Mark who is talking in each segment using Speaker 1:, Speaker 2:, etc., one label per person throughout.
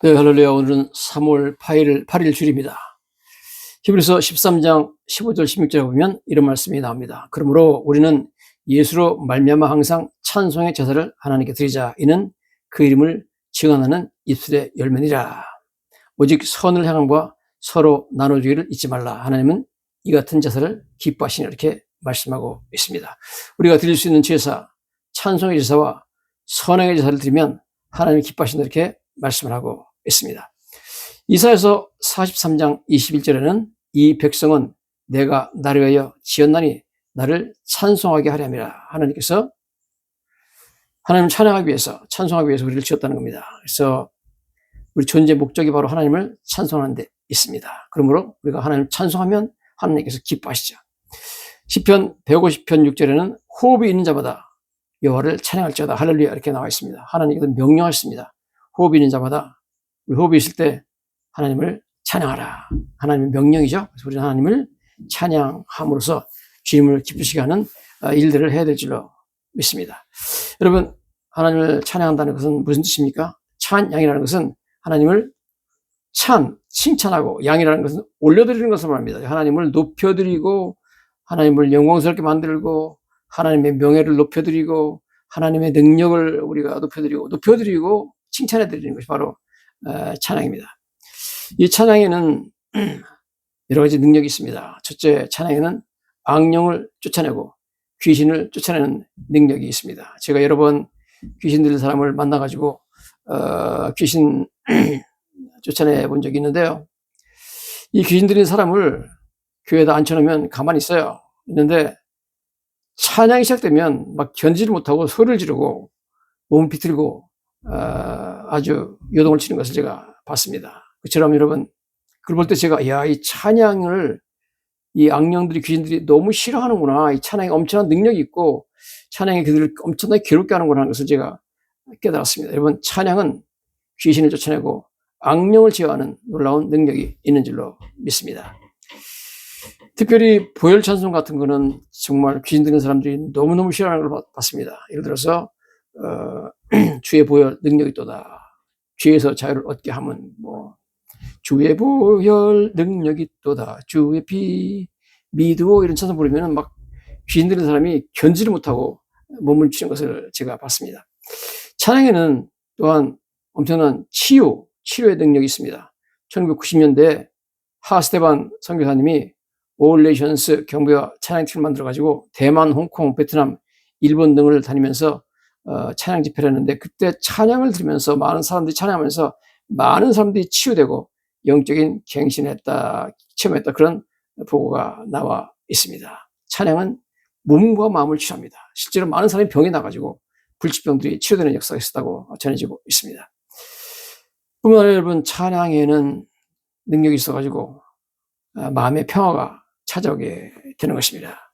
Speaker 1: 네, 할렐루야. 오늘은 3월 8일 주일입니다. 히브리서 13장 15절 16절에 보면 이런 말씀이 나옵니다. 그러므로 우리는 예수로 말미암아 항상 찬송의 제사를 하나님께 드리자. 이는 그 이름을 증언하는 입술의 열매니라. 오직 선을 향함과 서로 나눠주기를 잊지 말라. 하나님은 이 같은 제사를 기뻐하시니, 이렇게 말씀하고 있습니다. 우리가 드릴 수 있는 제사, 찬송의 제사와 선행의 제사를 드리면 하나님이 기뻐하신다, 이렇게 말씀을 하고 있습니다. 이사야서 43장 21절에는 이 백성은 내가 나를 위하여 지었나니 나를 찬송하게 하려 함이라. 하나님께서 하나님을 찬양하기 위해서, 찬송하기 위해서 우리를 지었다는 겁니다. 그래서 우리 존재 목적이 바로 하나님을 찬송하는 데 있습니다. 그러므로 우리가 하나님을 찬송하면 하나님께서 기뻐하시죠. 시편 150편 6절에는 호흡이 있는 자마다 여호와를 찬양할지어다. 할렐루야, 이렇게 나와 있습니다. 하나님께서 명령하셨습니다. 호흡이 있는 자마다, 우리 호흡이 있을 때 하나님을 찬양하라. 하나님의 명령이죠. 그래서 우리는 하나님을 찬양함으로써 주님을 기쁘시게 하는 일들을 해야 될 줄로 믿습니다. 여러분, 하나님을 찬양한다는 것은 무슨 뜻입니까? 찬양이라는 것은 하나님을 칭찬하고, 양이라는 것은 올려드리는 것을 말합니다. 하나님을 높여드리고, 하나님을 영광스럽게 만들고, 하나님의 명예를 높여드리고, 하나님의 능력을 우리가 높여드리고 칭찬해드리는 것이 바로 찬양입니다. 이 찬양에는 여러 가지 능력이 있습니다. 첫째, 찬양에는 악령을 쫓아내고 귀신을 쫓아내는 능력이 있습니다. 제가 여러 번 귀신 들린 사람을 만나가지고 귀신 쫓아내 본 적이 있는데요. 이 귀신 들린 사람을 교회에다 앉혀놓으면 가만히 있어요. 있는데 찬양이 시작되면 막 견디지 못하고 소리를 지르고 몸을 비틀고 아주 요동을 치는 것을 제가 봤습니다. 그처럼 여러분, 그걸 볼 때 제가, 이 찬양을 이 악령들이, 귀신들이 너무 싫어하는구나. 이 찬양이 엄청난 능력이 있고 찬양이 그들을 엄청나게 괴롭게 하는구나 하는 것을 제가 깨달았습니다. 여러분, 찬양은 귀신을 쫓아내고 악령을 제어하는 놀라운 능력이 있는 줄로 믿습니다. 특별히 보혈 찬송 같은 거는 정말 귀신 들린 사람들이 너무너무 싫어하는 걸 봤습니다. 예를 들어서 주의 보혈 능력이 있도다. 죄에서 자유를 얻게 하면 주의 보혈 능력이 있도다. 주의 피 믿으오, 이런 찬송 부르면 막 귀신 들린 사람이 견지를 못하고 몸을 치는 것을 제가 봤습니다. 찬양에는 또한 엄청난 치료의 능력이 있습니다. 1990년대에 하스테반 선교사님이 올레이션스 경배와 찬양팀을 만들어가지고 대만, 홍콩, 베트남, 일본 등을 다니면서 찬양 집회를 했는데, 그때 찬양을 들으면서 많은 사람들이 찬양하면서 많은 사람들이 치유되고 영적인 갱신을 체험했다, 그런 보고가 나와 있습니다. 찬양은 몸과 마음을 치료합니다. 실제로 많은 사람이 병이 나가지고 불치병들이 치료되는 역사가 있었다고 전해지고 있습니다. 뿐만 아니라 여러분, 찬양에는 능력이 있어가지고 마음의 평화가 찾아오게 되는 것입니다.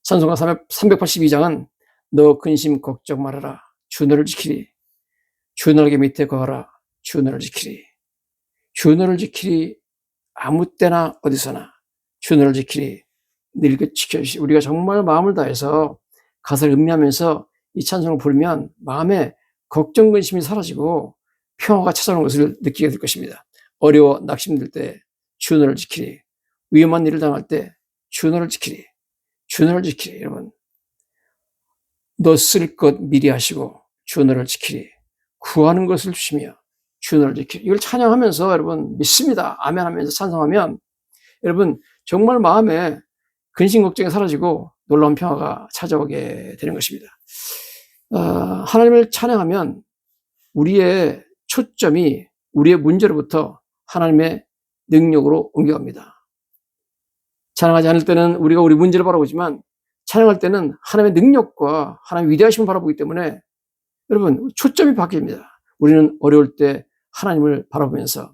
Speaker 1: 찬송가 382장은 너 근심 걱정 말아라. 주 너를 지키리. 주 너에게 밑에 거하라. 주 너를 지키리. 주 너를 지키리. 아무 때나 어디서나 주 너를 지키리. 늘 지켜주시. 우리가 정말 마음을 다해서 가사를 음미하면서 이 찬송을 부르면 마음에 걱정 근심이 사라지고 평화가 찾아오는 것을 느끼게 될 것입니다. 어려워 낙심될 때 주 너를 지키리. 위험한 일을 당할 때 주 너를 지키리. 주 너를 지키리. 여러분, 너 쓸 것 미리 하시고 주 너를 지키리. 구하는 것을 주시며 주 너를 지키리. 이걸 찬양하면서 여러분 믿습니다. 아멘 하면서 찬송하면 여러분 정말 마음에 근심 걱정이 사라지고 놀라운 평화가 찾아오게 되는 것입니다. 하나님을 찬양하면 우리의 초점이 우리의 문제로부터 하나님의 능력으로 옮겨갑니다. 찬양하지 않을 때는 우리가 우리 문제를 바라보지만 찬양할 때는 하나님의 능력과 하나님의 위대하심을 바라보기 때문에 여러분 초점이 바뀝니다. 우리는 어려울 때 하나님을 바라보면서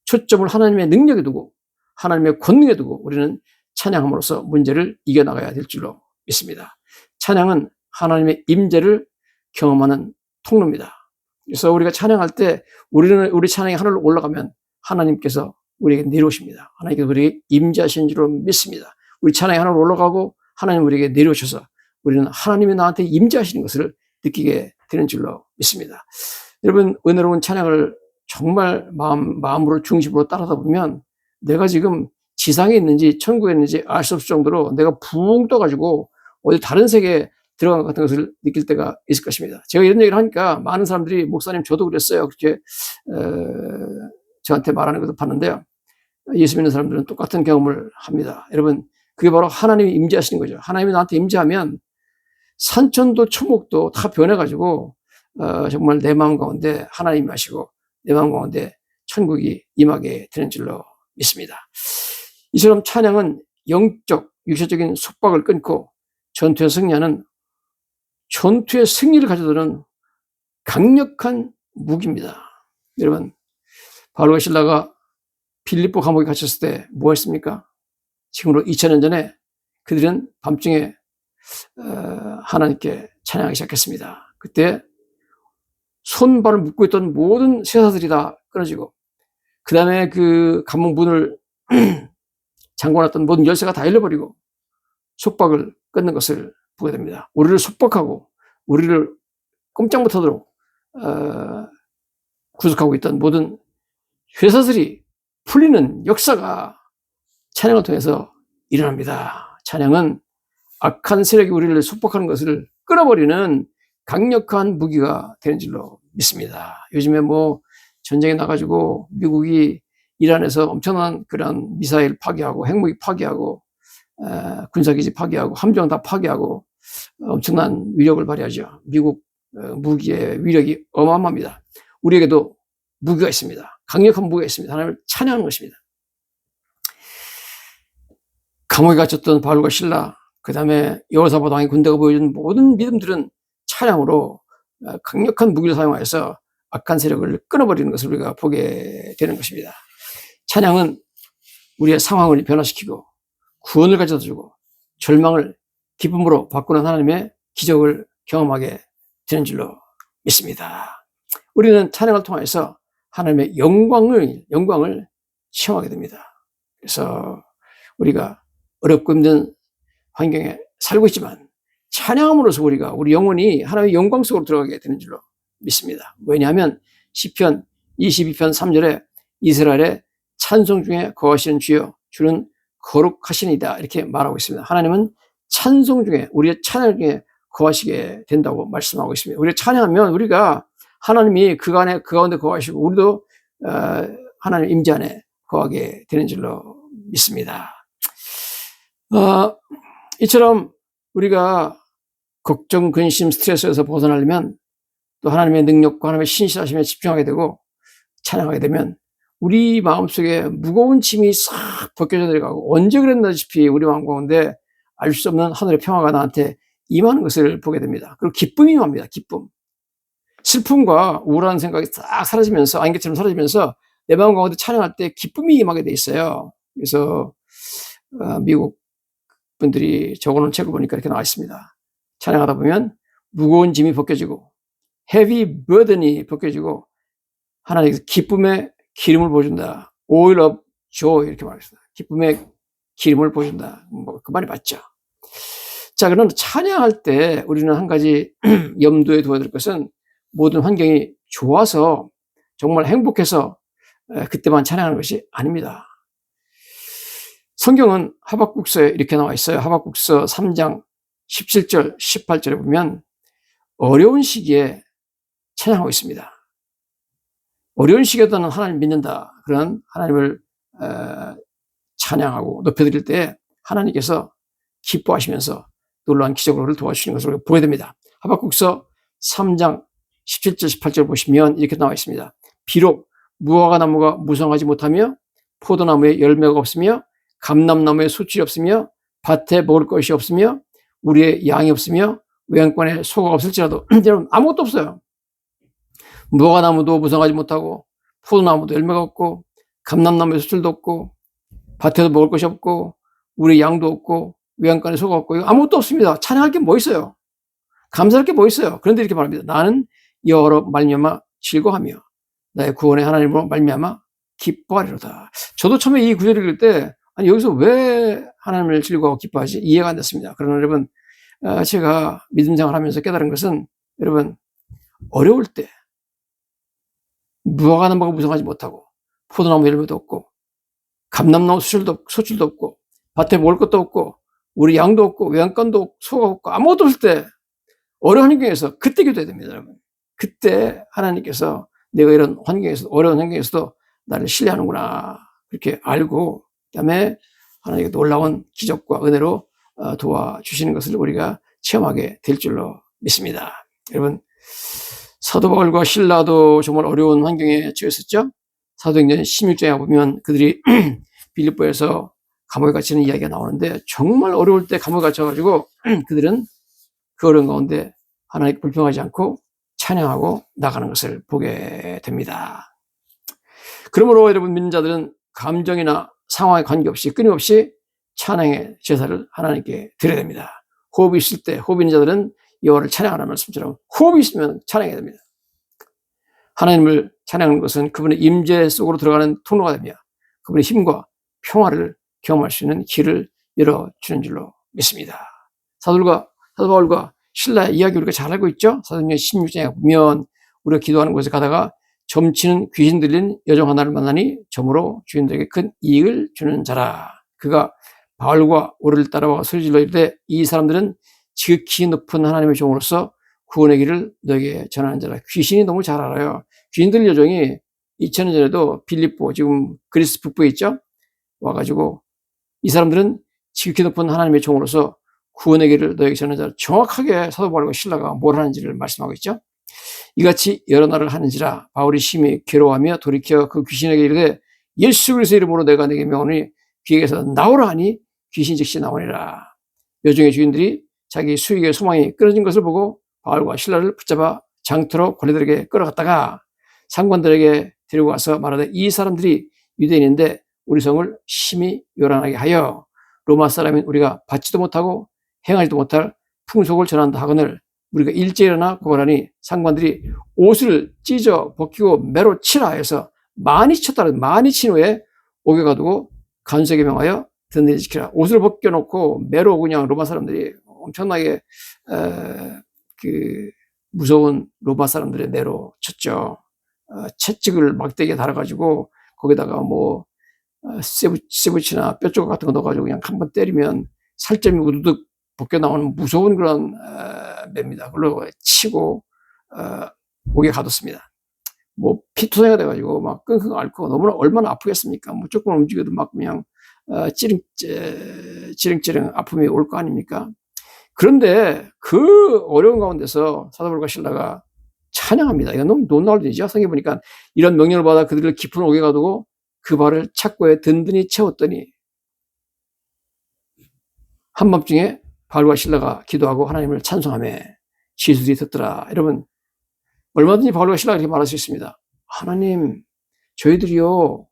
Speaker 1: 초점을 하나님의 능력에 두고 하나님의 권능에 두고 우리는 찬양함으로써 문제를 이겨나가야 될 줄로 믿습니다. 찬양은 하나님의 임재를 경험하는 통로입니다. 그래서 우리가 찬양할 때 우리 찬양이 하늘로 올라가면 하나님께서 우리에게 내려오십니다. 하나님께서 우리에게 임재하신 줄로 믿습니다. 우리 찬양이 하늘로 올라가고 하나님 우리에게 내려오셔서 우리는 하나님이 나한테 임재하시는 것을 느끼게 되는 줄로 믿습니다. 여러분, 은혜로운 찬양을 정말 마음으로 중심으로 따르다 보면 내가 지금 지상에 있는지 천국에 있는지 알 수 없을 정도로 내가 붕 떠가지고 어디 다른 세계에 들어간 것 같은 것을 느낄 때가 있을 것입니다. 제가 이런 얘기를 하니까 많은 사람들이 목사님 저도 그랬어요. 그렇게 저한테 말하는 것을 봤는데요. 예수 믿는 사람들은 똑같은 경험을 합니다. 여러분, 그게 바로 하나님이 임재하시는 거죠. 하나님이 나한테 임재하면 산천도 초목도 다 변해가지고 정말 내 마음 가운데 하나님이 하시고 내 마음 가운데 천국이 임하게 되는 줄로 믿습니다. 이처럼 찬양은 영적, 육체적인 속박을 끊고 전투의 승리하는 전투의 승리를 가져다는 강력한 무기입니다. 여러분, 바울과 실라가 빌립보 감옥에 갇혔을 때 뭐 했습니까? 지금으로 2000년 전에 그들은 밤중에 하나님께 찬양하기 시작했습니다. 그때 손발을 묶고 있던 모든 쇠사슬이 다 끊어지고 그 다음에 그 감옥 문을 잠궈놨던 모든 열쇠가 다 열려버리고 속박을 끊는 것을 보게 됩니다. 우리를 속박하고 우리를 꼼짝 못하도록 구속하고 있던 모든 쇠사슬이 풀리는 역사가 찬양을 통해서 일어납니다. 찬양은 악한 세력이 우리를 속박하는 것을 끊어버리는 강력한 무기가 되는 줄로 믿습니다. 요즘에 뭐 전쟁에 나가지고 미국이 이란에서 엄청난 그런 미사일 파괴하고 핵무기 파괴하고 군사기지 파괴하고 함정 다 파괴하고 엄청난 위력을 발휘하죠. 미국 무기의 위력이 어마어마합니다. 우리에게도 무기가 있습니다. 강력한 무기가 있습니다. 하나님을 찬양하는 것입니다. 감옥에 갇혔던 바울과 실라, 그 다음에 여호사밧 왕의 군대가 보여준 모든 믿음들은 찬양으로 강력한 무기를 사용하여서 악한 세력을 끊어버리는 것을 우리가 보게 되는 것입니다. 찬양은 우리의 상황을 변화시키고 구원을 가져다주고 절망을 기쁨으로 바꾸는 하나님의 기적을 경험하게 되는 줄로 믿습니다. 우리는 찬양을 통해서 하나님의 영광을 체험하게 됩니다. 그래서 우리가 어렵고 힘든 환경에 살고 있지만 찬양함으로써 우리 영혼이 하나님의 영광 속으로 들어가게 되는 줄로 믿습니다. 왜냐하면 시편 22편 3절에 이스라엘의 찬송 중에 거하시는 주여 주는 거룩하시니이다 이렇게 말하고 있습니다. 하나님은 찬송 중에 우리의 찬양 중에 거하시게 된다고 말씀하고 있습니다. 우리가 찬양하면 우리가 하나님이 그 가운데 거하시고 우리도 하나님 임재 안에 거하게 되는 줄로 믿습니다. 이처럼 우리가 걱정, 근심, 스트레스에서 벗어나려면 또 하나님의 능력과 하나님의 신실하심에 집중하게 되고 찬양하게 되면 우리 마음속에 무거운 짐이 싹 벗겨져 내려가고 언제 그랬나시피 우리 마음 가운데 알 수 없는 하늘의 평화가 나한테 임하는 것을 보게 됩니다. 그리고 기쁨이 임합니다. 기쁨. 슬픔과 우울한 생각이 싹 사라지면서 안개처럼 사라지면서 내 마음 가운데 찬양할 때 기쁨이 임하게 돼 있어요. 그래서 미국 분들이 적어놓은 책을 보니까 이렇게 나와 있습니다. 찬양하다 보면 무거운 짐이 벗겨지고 heavy burden이 벗겨지고 하나님께서 기쁨의 기름을 부어준다. oil of joy 이렇게 말했습니다. 기쁨의 기름을 부어준다. 그 말이 맞죠. 자, 그럼 찬양할 때 우리는 한 가지 염두에 두어야 될 것은 모든 환경이 좋아서 정말 행복해서 그때만 찬양하는 것이 아닙니다. 성경은 하박국서에 이렇게 나와 있어요. 하박국서 3장 17절, 18절에 보면 어려운 시기에 찬양하고 있습니다. 어려운 시기에도 하나님 믿는다. 그런 하나님을 찬양하고 높여드릴 때 하나님께서 기뻐하시면서 놀라운 기적으로 도와주시는 것을 보게 됩니다. 하박국서 3장 17절, 18절 보시면 이렇게 나와 있습니다. 비록 무화과 나무가 무성하지 못하며 포도나무에 열매가 없으며 감람나무에 수출이 없으며 밭에 먹을 것이 없으며 우리의 양이 없으며 외양간에 소가 없을지라도 여러분 아무것도 없어요. 무화과나무도 무성하지 못하고 포도나무도 열매가 없고 감람나무에 수출도 없고 밭에도 먹을 것이 없고 우리 양도 없고 외양간에 소가 없고 아무것도 없습니다. 찬양할 게 뭐 있어요? 감사할 게 뭐 있어요? 그런데 이렇게 말합니다. 나는 여호와로 말미암아 즐거하며 나의 구원의 하나님으로 말미암아 기뻐하리로다. 저도 처음에 이 구절을 읽을 때 아니 여기서 왜 하나님을 즐거워하고 기뻐하지? 이해가 안 됐습니다. 그러나 여러분 제가 믿음 생활을 하면서 깨달은 것은 여러분 어려울 때 무화과 나무가 무성하지 못하고 포도나무 열매도 없고 감람나무 소출도 없고 밭에 먹을 것도 없고 우리 양도 없고 외양간도 없고 소가 없고 아무것도 없을 때 어려운 환경에서 그때 기도해야 됩니다, 여러분. 그때 하나님께서 내가 이런 환경에서 어려운 환경에서도 나를 신뢰하는구나 그렇게 알고 그다음에 하나님의 놀라운 기적과 은혜로 도와주시는 것을 우리가 체험하게 될 줄로 믿습니다. 여러분, 사도 바울과 실라도 정말 어려운 환경에 처했었죠. 사도행전 16장에 보면 그들이 빌립보에서 감옥에 갇히는 이야기가 나오는데 정말 어려울 때 감옥에 갇혀가지고 그들은 그 어려운 가운데 하나님께 불평하지 않고 찬양하고 나가는 것을 보게 됩니다. 그러므로 여러분 믿는 자들은 감정이나 상황에 관계없이 끊임없이 찬양의 제사를 하나님께 드려야 됩니다. 호흡이 있을 때 호흡 있는 자들은 여호와를 찬양하라는 말씀처럼 호흡이 있으면 찬양해야 됩니다. 하나님을 찬양하는 것은 그분의 임재 속으로 들어가는 통로가 되며 그분의 힘과 평화를 경험할 수 있는 길을 열어주는 줄로 믿습니다. 사도 바울과 신라의 이야기 우리가 잘 알고 있죠. 사도행전 16장에 보면 우리가 기도하는 곳에 가다가 점치는 귀신 들린 여종 하나를 만나니 점으로 주인들에게 큰 이익을 주는 자라. 그가 바울과 오를 따라와 소리질러 이르되 이 사람들은 지극히 높은 하나님의 종으로서 구원의 길을 너에게 전하는 자라. 귀신이 너무 잘 알아요. 귀신 들린 여종이 2000년 전에도 빌립보 지금 그리스 북부에 있죠. 와가지고 이 사람들은 지극히 높은 하나님의 종으로서 구원의 길을 너에게 전하는 자라. 정확하게 사도 바울과 신라가 뭘 하는지를 말씀하고 있죠. 이같이 여러 날을 하는지라 바울이 심히 괴로워하며 돌이켜 그 귀신에게 이르되 예수 그리스도의 이름으로 내가 네게 명하노니 귀에게서 나오라 하니 귀신 즉시 나오니라. 여종의 주인들이 자기 수익의 소망이 끊어진 것을 보고 바울과 신라를 붙잡아 장터로 관리들에게 끌어갔다가 상관들에게 데리고 와서 말하되 이 사람들이 유대인인데 우리 성을 심히 요란하게 하여 로마 사람인 우리가 받지도 못하고 행하지도 못할 풍속을 전한다 하거늘 우리가 일제히 일어나 고발하니 상관들이 옷을 찢어 벗기고 매로 치라 해서 많이 쳤다는 많이 친 후에 옥에 가두고 간수에게 명하여 든든히 지키라. 옷을 벗겨놓고 매로 그냥 로마 사람들이 엄청나게 그 무서운 로마 사람들의 매로 쳤죠. 채찍을 막대기에 달아가지고 거기다가 뭐 세부치나 뼈조각 같은 거 넣어가지고 그냥 한 번 때리면 살점이 우두둑 벗겨 나오는 무서운 그런 매입니다. 그걸로 치고 목에 가뒀습니다. 뭐 피투성이가 돼가지고 막 끙끙 앓고 너무나 얼마나 아프겠습니까? 뭐 조금 움직여도 막 그냥 찌릉찌릉 아픔이 올 거 아닙니까? 그런데 그 어려운 가운데서 사도 바울과 신라가 찬양합니다. 이건 너무 놀라운 일이죠. 성경에 보니까 이런 명령을 받아 그들을 깊은 옥에 가두고 그 발을 착고에 든든히 채웠더니 한밤중에 바울과 신라가 기도하고 하나님을 찬송하며 지수들이 듣더라. 여러분 얼마든지 바울과 신라가 이렇게 말할 수 있습니다. 하나님 저희들이요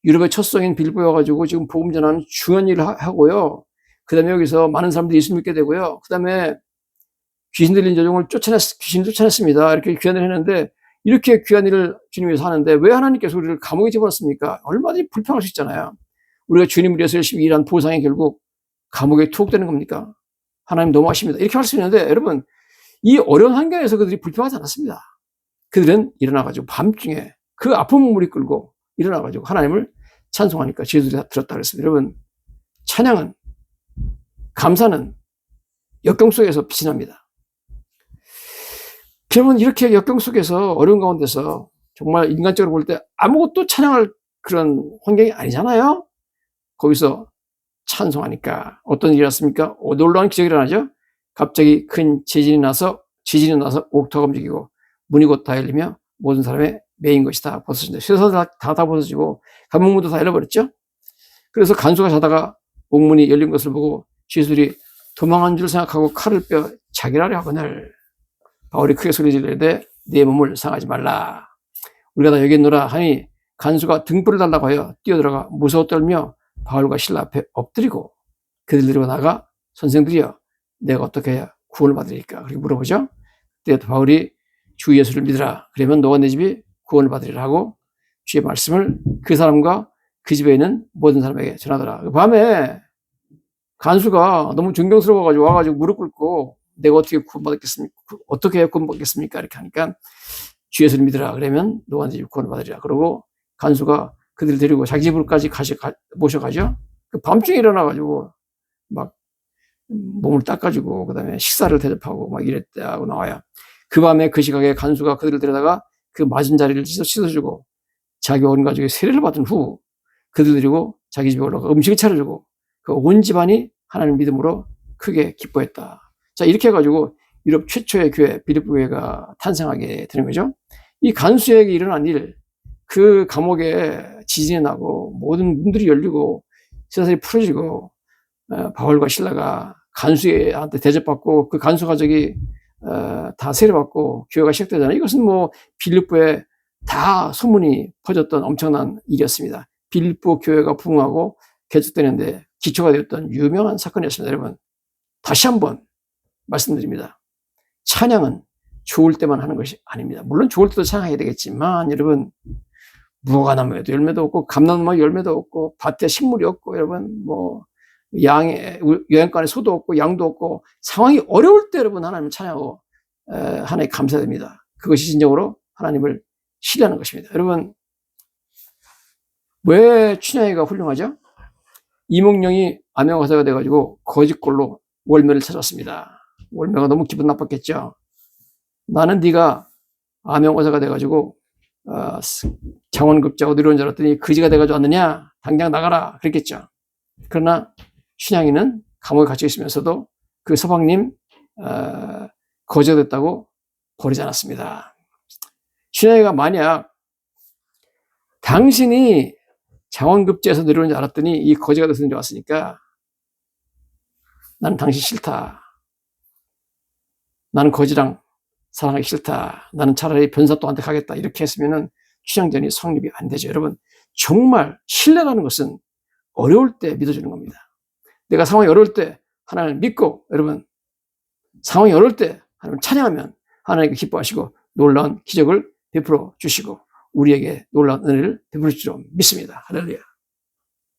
Speaker 1: 유럽의 첫 성인 빌립보에 와가지고 지금 복음 전하는 중요한 일을 하고요. 그 다음에 여기서 많은 사람들이 예수 믿게 되고요. 그 다음에 귀신 들린 여종을 귀신 쫓아냈습니다. 이렇게 귀한 일을 했는데 이렇게 귀한 일을 주님 위해서 하는데 왜 하나님께서 우리를 감옥에 집어넣습니까? 얼마든지 불평할 수 있잖아요. 우리가 주님을 위해서 열심히 일한 보상이 결국 감옥에 투옥되는 겁니까? 하나님 너무하십니다. 이렇게 할 수 있는데 여러분 이 어려운 환경에서 그들이 불평하지 않았습니다. 그들은 일어나가지고 밤중에 그 아픈 몸을 이끌고 일어나가지고 하나님을 찬송하니까 제수들이 다 들었다 그랬습니다. 여러분 찬양은 감사는 역경 속에서 빛이 납니다. 여러분 이렇게 역경 속에서 어려운 가운데서 정말 인간적으로 볼 때 아무것도 찬양할 그런 환경이 아니잖아요. 거기서 찬송하니까 어떤 일이 났습니까? 놀라운 기적이 일어나죠. 갑자기 큰 지진이 나서 옥토가 움직이고 문이 곧 다 열리며 모든 사람의 매인 것이 다 벗어진다. 쇠사 다 벗어지고 감옥문도 다 열려버렸죠. 그래서 간수가 자다가 옥문이 열린 것을 보고 죄수들이 도망한 줄 생각하고 칼을 빼어 자기라려 하거늘 바울이 크게 소리지르되 네 몸을 상하지 말라. 우리가 다 여기 있노라 하니 간수가 등불을 달라고 하여 뛰어들어가 무서워 떨며 바울과 신라 앞에 엎드리고 그들 데리고 나가 선생들이여 내가 어떻게 해야 구원을 받으리까? 그렇게 물어보죠. 그때 바울이 주 예수를 믿으라. 그러면 너와 내 집이 구원을 받으리라 하고 주의 말씀을 그 사람과 그 집에 있는 모든 사람에게 전하더라. 그 밤에 간수가 너무 존경스러워가지고 와가지고 무릎 꿇고 내가 어떻게 구원받겠습니까? 어떻게 구원받겠습니까? 이렇게 하니까 주 예수를 믿으라. 그러면 너한테 구원을 받으리라. 그러고 간수가 그들을 데리고 자기 집으로까지 모셔가죠. 그 밤중에 일어나가지고 막 몸을 닦아주고 그다음에 식사를 대접하고 막 이랬다고 나와요. 그 밤에 그 시각에 간수가 그들을 데려다가 그 맞은 자리를 씻어주고 자기 온 가족의 세례를 받은 후 그들 데리고 자기 집에 올라가 음식을 차려주고 그 온 집안이 하나님 믿음으로 크게 기뻐했다. 자, 이렇게 해가지고 유럽 최초의 교회 빌립보 교회가 탄생하게 되는 거죠. 이 간수에게 일어난 일, 그 감옥에 지진이 나고 모든 문들이 열리고 세상이 풀어지고 바울과 실라가 간수한테 대접받고 그 간수 가족이 다 세례받고 교회가 시작되잖아요. 이것은 뭐 빌립보에 다 소문이 퍼졌던 엄청난 일이었습니다. 빌립보 교회가 부흥하고 개척되는데 기초가 되었던 유명한 사건이었습니다. 여러분, 다시 한번 말씀드립니다. 찬양은 좋을 때만 하는 것이 아닙니다. 물론 좋을 때도 찬양해야 되겠지만 여러분, 무화과나무에도 열매도 없고 감나무에 열매도 없고 밭에 식물이 없고 여러분 뭐 여행간에 소도 없고 양도 없고 상황이 어려울 때 여러분 하나님을 찬양하고 하나님 감사드립니다. 그것이 진정으로 하나님을 신뢰하는 것입니다. 여러분, 왜 춘향이가 훌륭하죠? 이몽룡이 암행어사가 돼가지고 거짓골로 월매를 찾았습니다. 월매가 너무 기분 나빴겠죠. 나는 네가 암행어사가 돼가지고 장원급제하고 이런 줄 알았더니 거지가 돼가지고 왔느냐? 당장 나가라 그랬겠죠. 그러나 춘향이는 감옥에 갇혀 있으면서도 그 서방님 거지가 됐다고 버리지 않았습니다. 춘향이가 만약 당신이 장원급제에서 내려오는 줄 알았더니 이 거지가 돼서 왔으니까 나는 당신 싫다. 나는 거지랑 사랑하기 싫다. 나는 차라리 변사또한테 가겠다. 이렇게 했으면은 춘향전이 성립이 안 되죠. 여러분, 정말 신뢰라는 것은 어려울 때 믿어주는 겁니다. 내가 상황이 어려울 때 하나님을 믿고 여러분 상황이 어려울 때 하나님을 찬양하면 하나님께 기뻐하시고 놀라운 기적을 베풀어 주시고 우리에게 놀라운 은혜를 베풀어 주시리라 믿습니다. 할렐루야.